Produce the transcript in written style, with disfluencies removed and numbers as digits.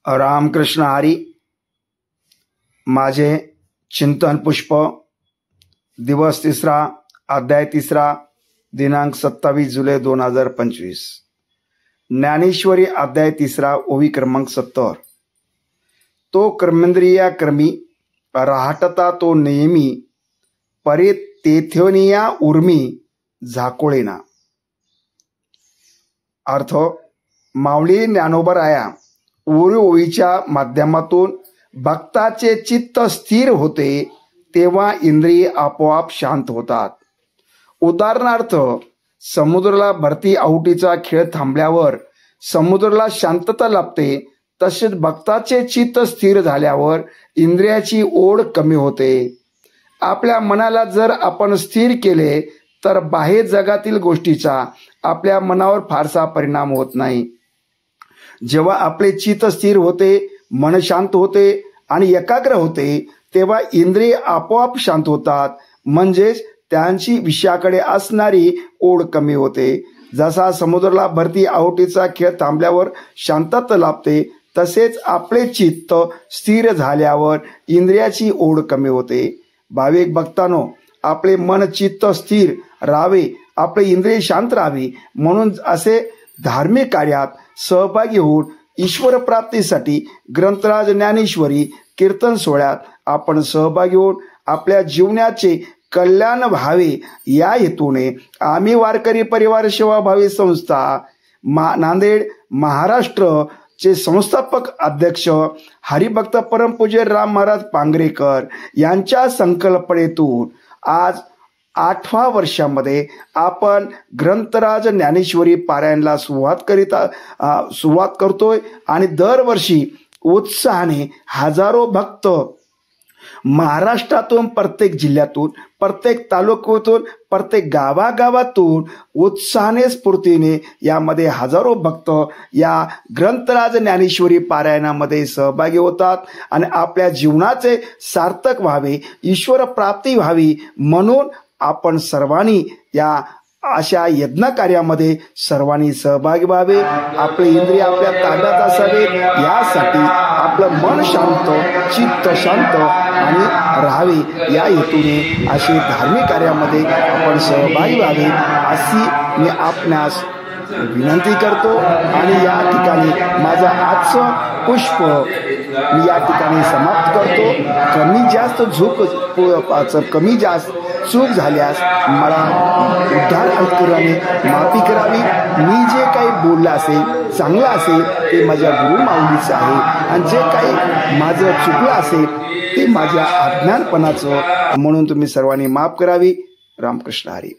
रामकृष्ण हरी। माझे चिंतन पुष्प दिवस 3 अध्याय 3 दिनांक 27 जुलै 2025। ज्ञानेश्वरी अध्याय 3 ओवी क्रमांक 70। तो कर्मेंद्रिया कर्मी राहटता तो नेहमी परे तेथनिया उर्मी झाकोळेना। अर्थ, माऊली ज्ञानोबराया ओवीच्या माध्यमातून भक्ताचे चित्त स्थिर होते तेव्हा इंद्रिय आपोआप शांत होतात। उदाहरणार्थ, समुद्राला भरती आहुतीचा खेळ थांबल्यावर समुद्राला शांतता लाभते, तसेच भक्ताचे चित्त स्थिर झाल्यावर इंद्रियाची ओढ कमी होते। आपल्या मनाला जर आपण स्थिर केले तर बाह्य जगातील गोष्टीचा आपल्या मनावर फारसा परिणाम होत नाही। जेव्हा आपले चित्त स्थिर होते, मन शांत होते आणि एकाग्र होते तेव्हा इंद्रिय आपोआप शांत होतात, म्हणजेच त्यांची विषयाकडे असणारी ओढ कमी होते। जसा समुद्राला भरती आहुतीचा खेळ थांबल्यावर शांतता लाभते, तसेच आपले चित्त स्थिर झाल्यावर इंद्रियाची ओढ कमी होते। भाविक भक्तांनो, आपले मन चित्त स्थिर राहावे, आपले इंद्रिय शांत राहावे म्हणून असे धार्मिक कार्यात सहभागी होऊन ईश्वर प्राप्तीसाठी ग्रंथराज ज्ञानेश्वरी कीर्तन सोहळ्यात आपण सहभागी होऊन आपल्या जीवनाचे कल्याण व्हावे या हेतूने आम्ही वारकरी परिवार सेवाभावी संस्था नांदेड महाराष्ट्र चे संस्थापक अध्यक्ष हरिभक्त परमपूज्य राम महाराज पांगरेकर यांच्या संकल्पनेतून आज 8व्या वर्षामध्ये आपण ग्रंथराज ज्ञानेश्वरी पारायणला सुरुवात करतोय आणि दरवर्षी उत्साहाने हजारो भक्त महाराष्ट्रातून, प्रत्येक जिल्ह्यातून, प्रत्येक तालुक्यातून, प्रत्येक गावागावातून उत्साहाने स्फूर्तीने यामध्ये हजारो भक्त या ग्रंथराज ज्ञानेश्वरी पारायणामध्ये सहभागी होतात आणि आपल्या जीवनाचे सार्थक व्हावे, ईश्वर प्राप्ती व्हावी म्हणून आपण सर्वांनी या अशा यज्ञ कार्यामध्ये सर्वांनी सहभागी व्हावे। आपले इंद्रिय आपल्या ताब्यात असावे यासाठी आपलं मन शांत, चित्त शांत आणि राहावे या हेतूने असे धार्मिक कार्यामध्ये आपण सहभागी व्हावे अशी मी आपणास विनंती करतो। आणि या ठिकाणी माझं आजचं पुष्प मी या ठिकाणी समाप्त करतो। कमी जास्त चूक झाल्यास मला उद्धार अंतकरणाने माफी करावी। मी जे काही बोललं असेल, चांगलं असेल ते माझ्या गुरु माऊलीचं आहे आणि जे काही माझं चुकलं असेल ते माझ्या अज्ञानपणाचं, म्हणून तुम्ही सर्वांनी माफ करावी। रामकृष्ण हरी।